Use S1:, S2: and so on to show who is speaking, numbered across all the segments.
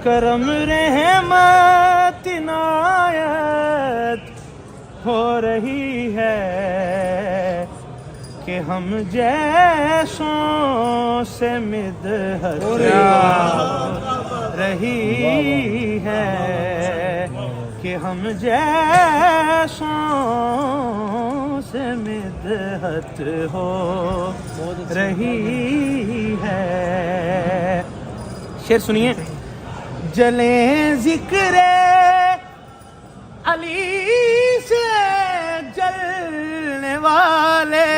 S1: کرم رحمت عنایت ہو رہی ہے کہ ہم جیسوں سے مدحت رہی ہے کہ ہم جیسوں سے مدحت ہو رہی ہے. شعر سنیے. جلیں ذکر علی سے جلنے والے،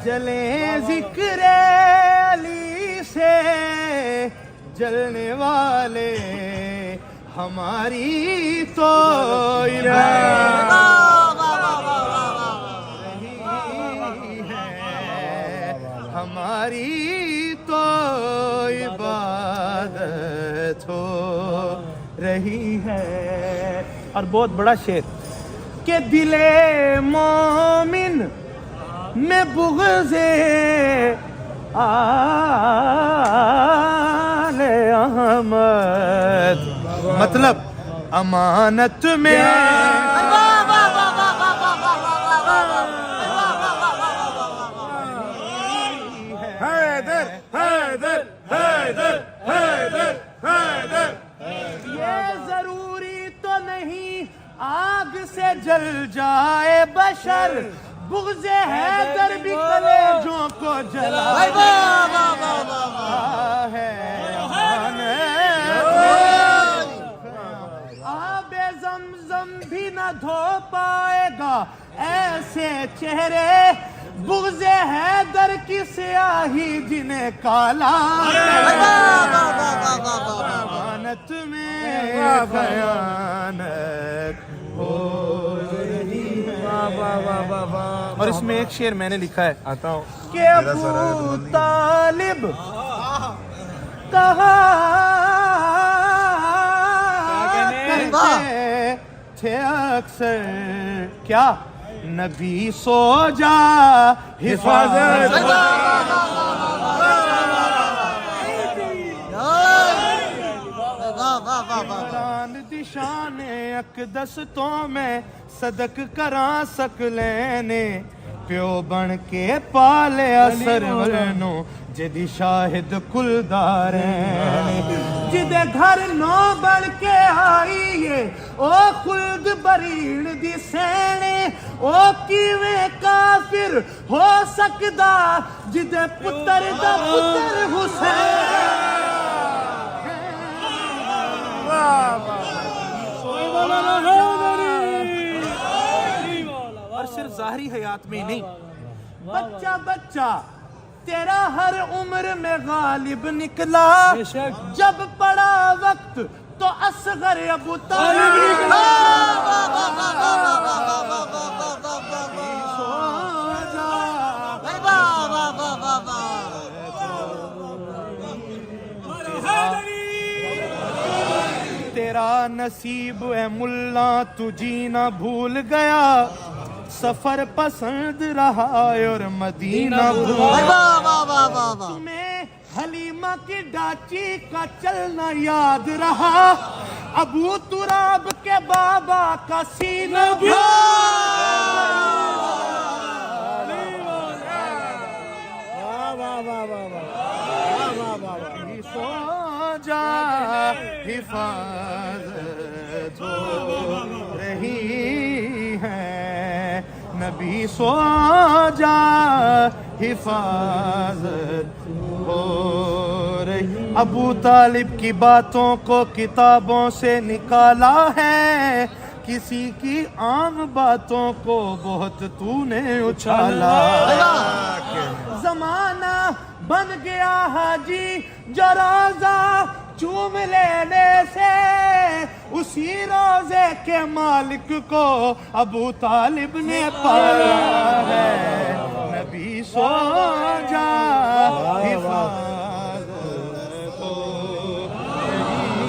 S1: جلیں ذکر علی سے جلنے والے، ہماری تو ہماری تو عبادت ہو رہی ہے. اور بہت بڑا شعر کہ دل مومن میں بغض آل احمد، مطلب امانت میں یہ ضروری تو نہیں آگ سے جل جائے بشر، بغض حیدر بھی کلیجوں کو جلا ہے. آب زمزم بھی نہ دھو پائے گا ایسے چہرے، بغض حیدر کی سیاہی جنہیں کالا امانت میں خیانت ہو رہی ہے. اور اس میں ایک شعر میں نے لکھا ہے کہ ابو طالب کہا کرتے تھے اکثر، کیا نبی سو جا حفاظت، دشان اقدستوں میں صدق کراں سکلینے، پیو بن کے پالے سرورنو جدی شاہد کلدارین، جدے گھر نو بن کے آئیے او خلد بریڑ دی سینے، او کیویں کافر ہو سکدا جدے پتر دا پتر حسین. اور صرف ظاہری حیات میں نہیں، بچہ بچہ تیرا ہر عمر میں غالب نکلا، جب پڑا وقت تو اصغر ابو طالب نکلا. تیرا نصیب اے ملا تو جینا بھول گیا، سفر پسند رہا اور مدینہ بھول گیا. تمہیں حلیمہ کی ڈاچی کا چلنا یاد رہا، ابو تراب کے بابا کا سینہ سو جا حفاظت ہو رہی ہے، نبی سو جا حفاظت ہو رہی. ابو طالب کی باتوں کو کتابوں سے نکالا ہے، کسی کی عام باتوں کو بہت تو نے اچھالا. زمانہ بن گیا حاجی جو روزہ چوم لینے سے، اسی روزے کے مالک کو ابو طالب نے پایا ہے. نبی سو جا حفاظت ہو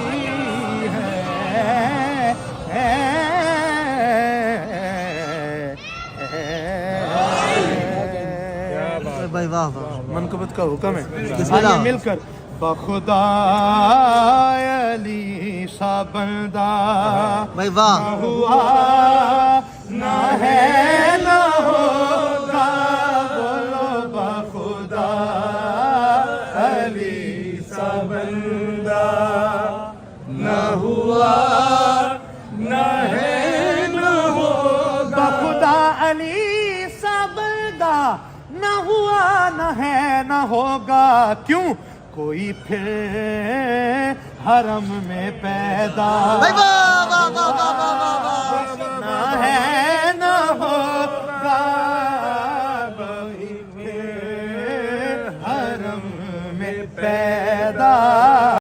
S1: رہی ہے. منقبت کا حکم ہے، آئیے مل کر بخدا علی سا بندہ
S2: بھائی واہ
S1: نہ ہوا نہ ہے نہ ہوگا بولو بخدا علی سا بندہ نہ ہوا نہ ہے نہ ہوگا بخدا علی سا بندہ نہ ہوا نہ ہے نہ ہوگا کیوں کوئی پھر حرم میں پیدا
S2: بھائی واہ